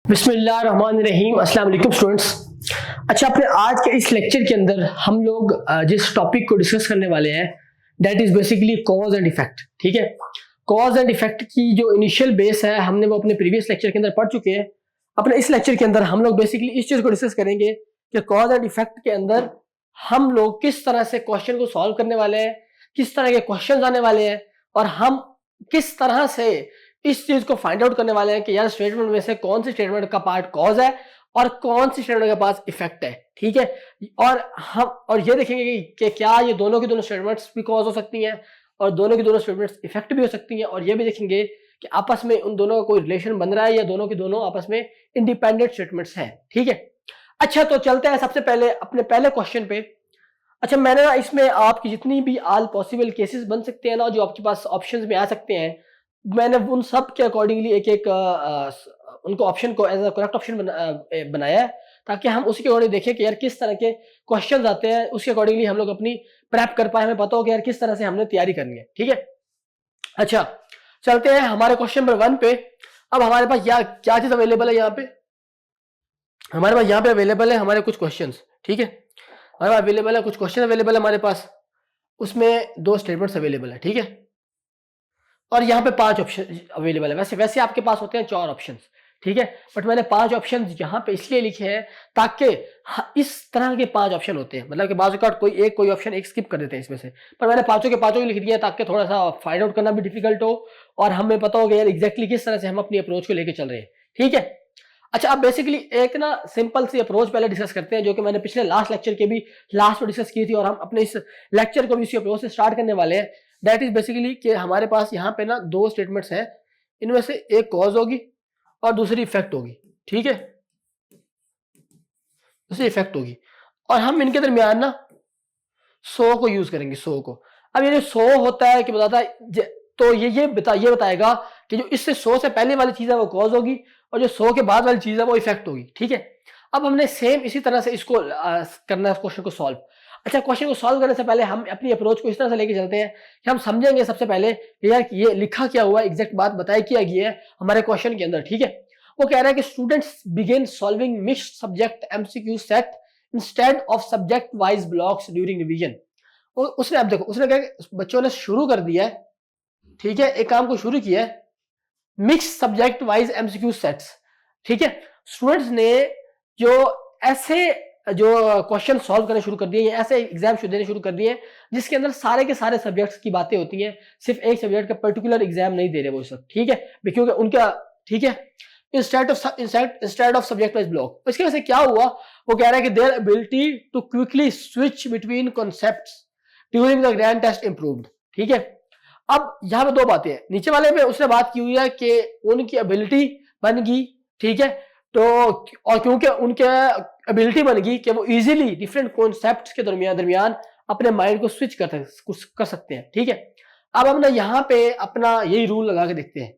बिस्मिल्लाहिर्रहमानिर्रहीम। अस्सलाम वालेकुम स्टूडेंट्स। अच्छा, अपने आज के इस लेक्चर के अंदर हम लोग जिस टॉपिक को डिस्कस करने वाले हैं that is basically cause and effect. ठीक है, कॉज एंड इफेक्ट की जो इनिशियल बेस है हमने वो अपने प्रीवियस लेक्चर के अंदर पढ़ चुके हैं। अपने इस लेक्चर के अंदर हम लोग बेसिकली इस चीज को डिस्कस करेंगे कि कॉज एंड इफेक्ट के अंदर हम लोग किस तरह से क्वेश्चन को सॉल्व करने वाले हैं, किस तरह के क्वेश्चन आने वाले हैं और हम किस तरह से इस चीज को फाइंड आउट करने वाले हैं कि यार स्टेटमेंट में से कौन सी स्टेटमेंट का पार्ट कॉज है और कौन सी स्टेटमेंट के पास इफेक्ट है। ठीक है, और ये देखेंगे कि क्या ये दोनों की दोनों स्टेटमेंट्स भी कॉज हो सकती हैं और दोनों की दोनों स्टेटमेंट्स इफेक्ट भी हो सकती हैं, और ये भी देखेंगे कि आपस में उन दोनों का कोई रिलेशन बन रहा है या दोनों की दोनों आपस में इंडिपेंडेंट स्टेटमेंट्स हैं। ठीक है, अच्छा तो चलते हैं सबसे पहले अपने पहले क्वेश्चन पे। अच्छा, मैंने ना इसमें आपकी जितनी भी ऑल पॉसिबल केसेस बन सकते हैं ना जो आपके पास ऑप्शंस में आ सकते हैं, मैंने उन सब के अकॉर्डिंगली एक एक उनको ऑप्शन को एज अ करेक्ट ऑप्शन बनाया है ताकि हम उसी के अकॉर्डिंग देखें कि यार किस तरह के क्वेश्चंस आते हैं, उसके अकॉर्डिंगली हम लोग अपनी प्रेप कर पाए, हमें पता हो कि यार किस तरह से हमने तैयारी करनी है। ठीक है, अच्छा चलते हैं हमारे क्वेश्चन नंबर 1 पे। अब हमारे पास क्या चीज अवेलेबल है यहाँ पे, हमारे पास यहाँ पे अवेलेबल है हमारे कुछ क्वेश्चन। ठीक है, हमारे पास अवेलेबल है कुछ क्वेश्चन अवेलेबल है हमारे पास, उसमें 2 स्टेटमेंट्स अवेलेबल है। ठीक है, और यहाँ पे 5 ऑप्शन अवेलेबल है। वैसे आपके पास होते हैं 4 ऑप्शंस। ठीक है, बट मैंने 5 ऑप्शन यहाँ पे इसलिए लिखे हैं ताकि इस तरह के 5 ऑप्शन होते हैं, मतलब कि बाजू का कोई ऑप्शन एक स्किप कर देते हैं इसमें से, पर मैंने पांचों के पांचों ही लिख दिया ताकि थोड़ा सा फाइंड आउट करना भी डिफिकल्ट हो और हमें पता हो कि यार एग्जैक्टली किस तरह से हम अपनी अप्रोच को लेकर चल रहे हैं। ठीक है, अच्छा अब बेसिकली एक ना सिंपल सी अप्रोच पहले डिस्कस करते हैं जो कि मैंने पिछले लास्ट लेक्चर के भी लास्ट में डिस्कस की थी, और हम अपने इस लेक्चर को भी इसी अप्रोच से स्टार्ट करने वाले हैं। दैट इज बेसिकली कि हमारे पास यहाँ पे ना 2 स्टेटमेंट्स हैं, इनमें से एक कॉज होगी और दूसरी इफेक्ट होगी। ठीक है, दूसरी इफेक्ट होगी और हम इनके दरमियान ना 100 को यूज करेंगे, 100 को। अब ये जो 100 होता है कि बताता है तो ये बताएगा कि जो इससे 100 से पहले वाली चीज है वो कॉज होगी और जो 100 के बाद वाली चीज है वो इफेक्ट होगी। ठीक है, अब हमने सेम इसी तरह से इसको करना है क्वेश्चन को सॉल्व। अच्छा, क्वेश्चन को सॉल्व करने से पहले हम अपनी अप्रोच को इस तरह से लेके चलते हैं कि हम समझेंगे सबसे पहले कि यार ये लिखा क्या हुआ है, एग्जैक्ट बात बताई क्या गई है हमारे क्वेश्चन के अंदर। ठीक है, वो कह रहा है कि students begin solving mixed subject MCQ set instead of subject wise blocks during revision. उसने अब देखो उसने कहा बच्चों ने शुरू कर दिया है, ठीक है, एक काम को शुरू किया है mix subject wise MCQ sets. ठीक है, स्टूडेंट्स ने जो ऐसे जो क्वेश्चन सॉल्व करने शुरू कर दिए, ऐसे एग्जाम देने शुरू कर दिए जिसके अंदर सारे के सारे सब्जेक्ट्स की बातें होती हैं, सिर्फ एक सब्जेक्ट का पर्टिकुलर एग्जाम नहीं दे रहे वो सब। ठीक है, क्योंकि उनका ठीक है instead of subject wise block. इसकी वजह से क्या हुआ, वो कह रहा है कि their ability to quickly switch between concepts during the grand test improved. ठीक है, अब यहां पे 2 बातें हैं, नीचे वाले में उसने बात की हुई है कि उनकी एबिलिटी बन गई। ठीक है, तो और क्योंकि उनके एबिलिटी बन गई कि वो इजीली डिफरेंट कॉन्सेप्ट्स के दरमियान अपने माइंड को स्विच कर सकते हैं। ठीक है, अब हम ना यहाँ पे अपना यही रूल लगा के देखते हैं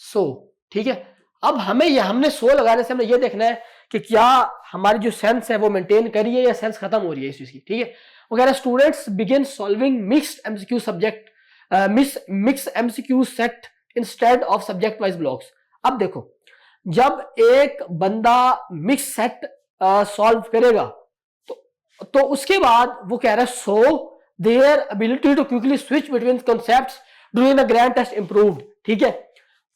100। ठीक है, अब हमने 100 लगाने से हमने ये देखना है कि क्या हमारी जो सेंस है वो मेंटेन करी है या सेंस खत्म हो रही है इस चीज की। ठीक है, वो कह रहा है students begin solving mixed MCQ subject mix MCQ set instead of subject wise blocks. अब देखो जब एक बंदा मिक्स सेट सॉल्व करेगा तो उसके बाद वो कह रहा है so their ability to quickly switch between concepts during the grand test improved. ठीक है,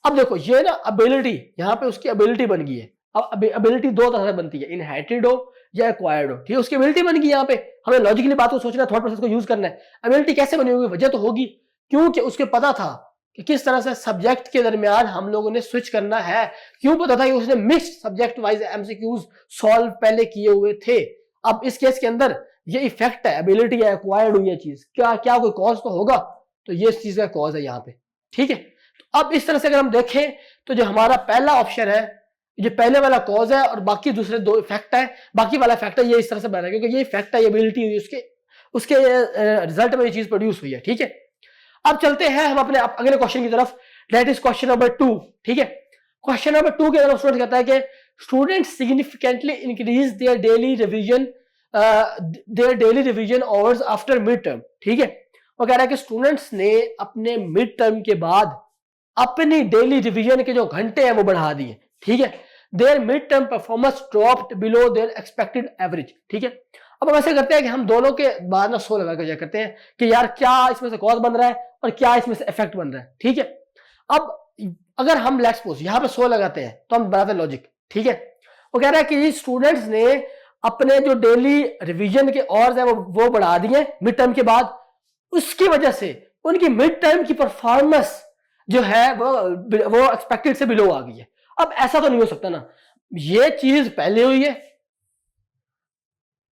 अब देखो ये ना एबिलिटी यहाँ पे उसकी एबिलिटी बन गई है। अब एबिलिटी 2 तरह से बनती है, इनहेरिटेड हो या एक्वायर्ड हो। ठीक है, उसकी एबिलिटी बन गई, यहाँ पे हमें लॉजिकली बात को सोचना, थॉट प्रोसेस को यूज करना है। एबिलिटी कैसे बनी होगी, वजह तो होगी क्योंकि उसके पता था कि किस तरह से सब्जेक्ट के दरमियान हम लोगों ने स्विच करना है। क्यों पता था कि उसने mixed subject wise MCQs solve पहले किए हुए थे। अब इस केस के अंदर ये इफेक्ट है, एबिलिटी है, एक्वायर्ड हुई है चीज, क्या कोई कॉज तो होगा, तो ये इस चीज का कॉज है यहाँ पे। ठीक है, तो अब इस तरह से अगर हम देखें तो जो हमारा पहला ऑप्शन है, ये पहले वाला कॉज है और बाकी दूसरे 2 इफेक्ट है, बाकी वाला इफेक्ट है, ये इस तरह से बना है क्योंकि ये इफेक्ट है, ये एबिलिटी हुई, उसके रिजल्ट में ये चीज प्रोड्यूस हुई है। ठीक है, अब चलते हैं हम अपने अगले क्वेश्चन की तरफ, दैट इज क्वेश्चन नंबर 2। ठीक है, क्वेश्चन नंबर 2 के अंदर स्टूडेंट कहता है कि students significantly increase their daily revision hours after mid term. ठीक है, वो कह रहा है कि स्टूडेंट्स ने अपने मिड टर्म के बाद अपनी डेली रिवीजन के जो घंटे हैं वो बढ़ा दिए। ठीक है, their mid term performance dropped below their expected average. ठीक है, अब हम ऐसे करते हैं कि हम दोनों के बाद ना 100 लगा कर करते हैं कि यार क्या इसमें से कॉज बन रहा है और क्या इसमें से इफेक्ट बन रहा है। ठीक है, अब अगर हम लेट्स सपोज यहां पे 100 लगाते हैं तो हम बनाते हैं लॉजिक। ठीक है, वो कह रहा है कि स्टूडेंट्स ने अपने जो डेली रिवीजन के और है वो बढ़ा दिए मिड टर्म के बाद, उसकी वजह से उनकी मिड टर्म की परफॉर्मेंस जो है वो एक्सपेक्टेड से बिलो आ गई है। अब ऐसा तो नहीं हो सकता ना, ये चीज पहले हुई है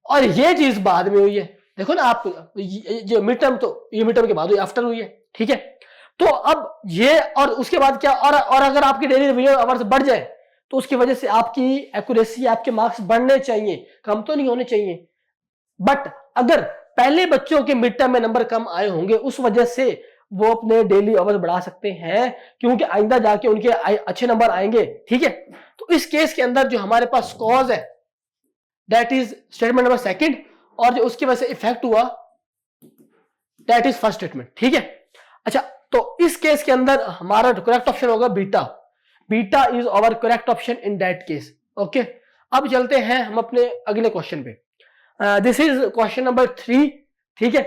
और ये चीज बाद में हुई है। देखो ना आप, जो मिड टर्म तो ये मिड टर्म के बाद हुई, आफ्टर हुई है। ठीक है, तो अब ये और उसके बाद क्या, और अगर आपकी डेली रिवीजन आवर्स बढ़ जाए तो उसकी वजह से आपकी एक्यूरेसी, आपके मार्क्स बढ़ने चाहिए, कम तो नहीं होने चाहिए। बट अगर पहले बच्चों के मिड टर्म में नंबर कम आए होंगे, उस वजह से वो अपने डेली आवर्स बढ़ा सकते हैं, क्योंकि आइंदा जाके उनके अच्छे नंबर आएंगे। ठीक है, तो इस केस के अंदर जो हमारे पास कॉज है that is statement number second, और जो उसकी वजह से इफेक्ट हुआ दैट इज फर्स्ट स्टेटमेंट। ठीक है, अच्छा, तो इस केस के अंदर हमारा करेक्ट ऑप्शन होगा beta. Beta is our correct option in that case. Okay, अब चलते हैं हम अपने अगले क्वेश्चन पे। This is question number 3। ठीक है,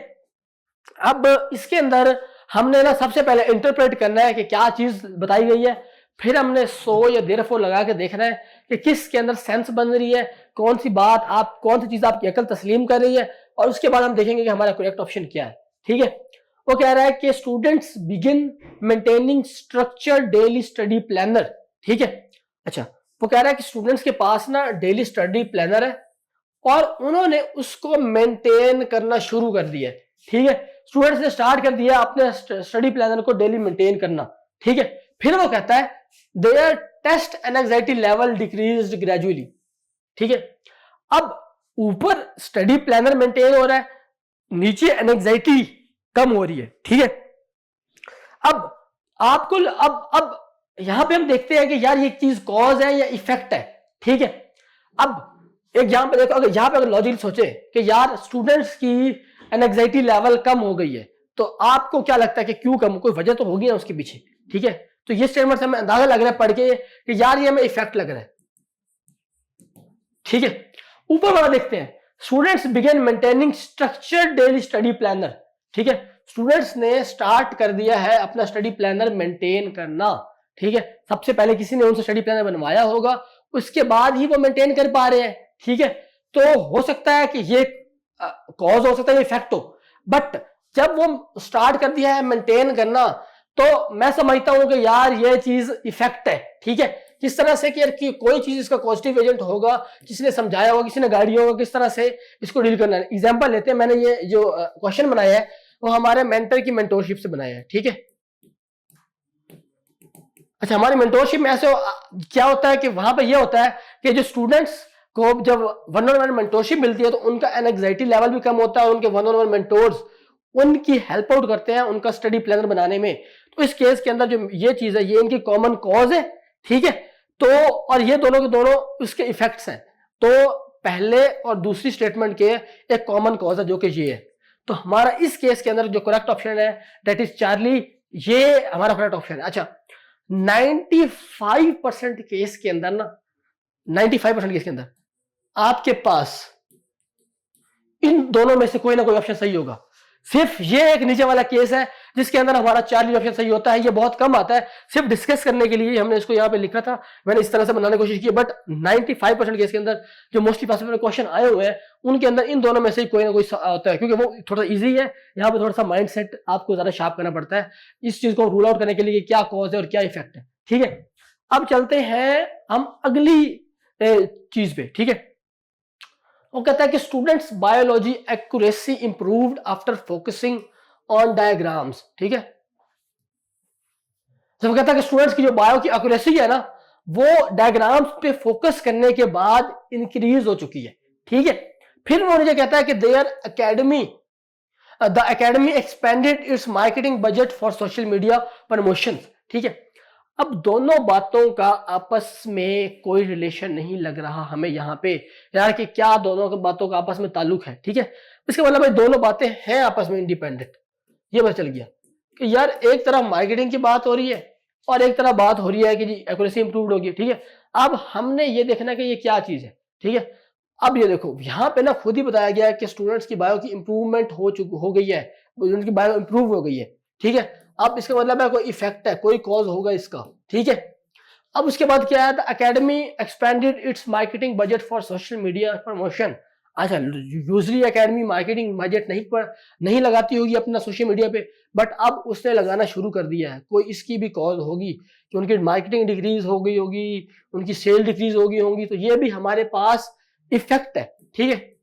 अब इसके अंदर हमने ना सबसे पहले इंटरप्रेट करना है कि क्या चीज बताई गई है, फिर हमने सो या देयरफॉर लगा के देखना है कि किसके अंदर सेंस बन रही है, कौन सी बात आप, कौन सी चीज आपकी अकल तस्लीम कर रही है, और उसके बाद हम देखेंगे कि हमारा करेक्ट ऑप्शन क्या है। ठीक है, वो कह रहा है कि students begin maintaining structure daily study planner. ठीक है, अच्छा, वो कह रहा है कि स्टूडेंट्स के पास ना डेली स्टडी प्लानर है और उन्होंने उसको मेंटेन करना शुरू कर दिया है। ठीक है, स्टूडेंट्स ने स्टार्ट कर दिया अपने स्टडी प्लानर को डेली मेंटेन करना। ठीक है, फिर वो कहता है their test and anxiety level decreased gradually. ठीक है, अब ऊपर स्टडी प्लानर मेंटेन हो रहा है, नीचे एंजाइटी कम हो रही है। ठीक है, अब आपको अब यहां पे हम देखते हैं कि यार ये चीज कॉज है या इफेक्ट है। ठीक है, अब एक यहां पे देखो, अगर यहां पे अगर लॉजिक सोचे कि यार स्टूडेंट्स की एंजाइटी लेवल कम हो गई है, तो आपको क्या लगता है कि क्यों कम, कोई वजह तो होगी ना उसके पीछे। ठीक है, तो ये स्टेटमेंट से हमें अंदाजा लग रहा है पढ़ के कि यार ये हमें इफेक्ट लग रहा है। ठीक है, ऊपर वाला देखते हैं, students began maintaining structured daily study planner. ठीक है, स्टूडेंट्स ने स्टार्ट कर दिया है अपना स्टडी प्लानर मेंटेन करना। ठीक है, सबसे पहले किसी ने उनसे स्टडी प्लानर बनवाया होगा, उसके बाद ही वो मेंटेन कर पा रहे हैं। ठीक है, तो हो सकता है कि ये कॉज हो सकता है, इफेक्ट हो, बट जब वो स्टार्ट कर दिया है मेंटेन करना, तो मैं समझता हूं कि यार ये चीज इफेक्ट है। ठीक है, किस तरह से कि यार कि कोई चीज इसका पॉजिटिव एजेंट होगा, किसी ने समझाया होगा, किसी ने गाइड होगा किस तरह से इसको डील करना है। एग्जांपल लेते हैं, मैंने ये जो क्वेश्चन बनाया है वो हमारे मेंटर की मेंटोरशिप से बनाया है। ठीक है, अच्छा, हमारी मेंटोरशिप में ऐसे क्या होता है कि वहां पे ये होता है कि जो स्टूडेंट्स को जब 1-on-1 मेंटोरशिप मिलती है तो उनका एंजाइटी लेवल भी कम होता है, उनके 1-on-1 मेंटोर्स उनकी हेल्प आउट करते हैं उनका स्टडी प्लानर बनाने में। तो इस केस के अंदर जो ये चीज है ये इनकी कॉमन कॉज है। ठीक है, तो और ये दोनों के दोनों उसके इफेक्ट्स हैं, तो पहले और दूसरी स्टेटमेंट के एक कॉमन कॉज है जो कि ये है। तो हमारा इस केस के अंदर जो करेक्ट ऑप्शन है दैट इज चार्ली, ये हमारा करेक्ट ऑप्शन है। अच्छा, 95% केस के अंदर ना, 95% केस के अंदर आपके पास इन दोनों में से कोई ना कोई ऑप्शन सही होगा। सिर्फ ये एक नीचे वाला केस है जिसके अंदर हमारा चार्ली ऑप्शन सही होता है, ये बहुत कम आता है। सिर्फ डिस्कस करने के लिए हमने इसको यहाँ पे लिखा था, मैंने इस तरह से बनाने की कोशिश की, बट 95% केस के अंदर जो मोस्टली पॉसिबल क्वेश्चन आए हुए हैं उनके अंदर इन दोनों में से कोई ना कोई होता है, क्योंकि वो थोड़ा इजी है। यहाँ पे थोड़ा सा माइंड सेट आपको ज्यादा शार्प करना पड़ता है इस चीज को रूल आउट करने के लिए क्या कॉज है और क्या इफेक्ट है। ठीक है, अब चलते हैं हम अगली चीज पे। ठीक है, वो कहता है कि students biology accuracy improved after focusing on diagrams. ठीक है, तो वो कहता है कि स्टूडेंट्स की जो बायो की एक्यूरेसी है ना वो डायग्राम्स पे फोकस करने के बाद इंक्रीज हो चुकी है। ठीक है, फिर वो मुझे कहता है कि their academy the academy expanded its marketing budget for social media promotion. ठीक है, अब दोनों बातों का आपस में कोई रिलेशन नहीं लग रहा हमें यहाँ पे यार कि क्या दोनों बातों का आपस में ताल्लुक है। ठीक है, इसका मतलब भाई दोनों बातें हैं आपस में इंडिपेंडेंट। ये पता चल गया कि यार एक तरफ मार्केटिंग की बात हो रही है और एक तरफ बात हो रही है कि जी एक्यूरेसी इंप्रूव्ड होगी। ठीक है, अब हमने ये देखना कि ये क्या चीज है, ठीक है। अब ये देखो यहाँ पे ना खुद ही बताया गया है कि स्टूडेंट्स की बायो की इंप्रूवमेंट हो गई है, उनकी बायो इंप्रूव हो गई है, ठीक है। अब इसका मतलब है कोई इफेक्ट है, कोई कॉज होगा इसका, ठीक है। अब उसके बाद क्या है, the academy expanded its marketing budget for social media promotion. अच्छा, यूजली एकेडमी मार्केटिंग बजट नहीं लगाती होगी अपना सोशल मीडिया पे, बट अब उसने लगाना शुरू कर दिया है। कोई इसकी भी कॉज होगी कि उनकी मार्केटिंग डिक्रीज हो गई होगी, उनकी सेल डिक्रीज हो गई होंगी, तो ये भी हमारे पास इफेक्ट है, ठीक है।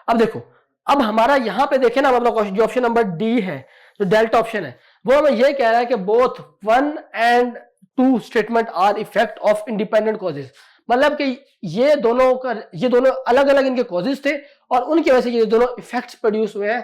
अब देखो, अब हमारा यहां पे देखे ना, मतलब जो ऑप्शन नंबर डी है, जो डेल्टा ऑप्शन है, वो हमें ये कह रहा है कि both 1 and 2 statement are effect of independent causes. मतलब कि ये दोनों अलग अलग इनके कॉजेज थे और उनकी वजह से ये दोनों इफेक्ट्स प्रोड्यूस हुए हैं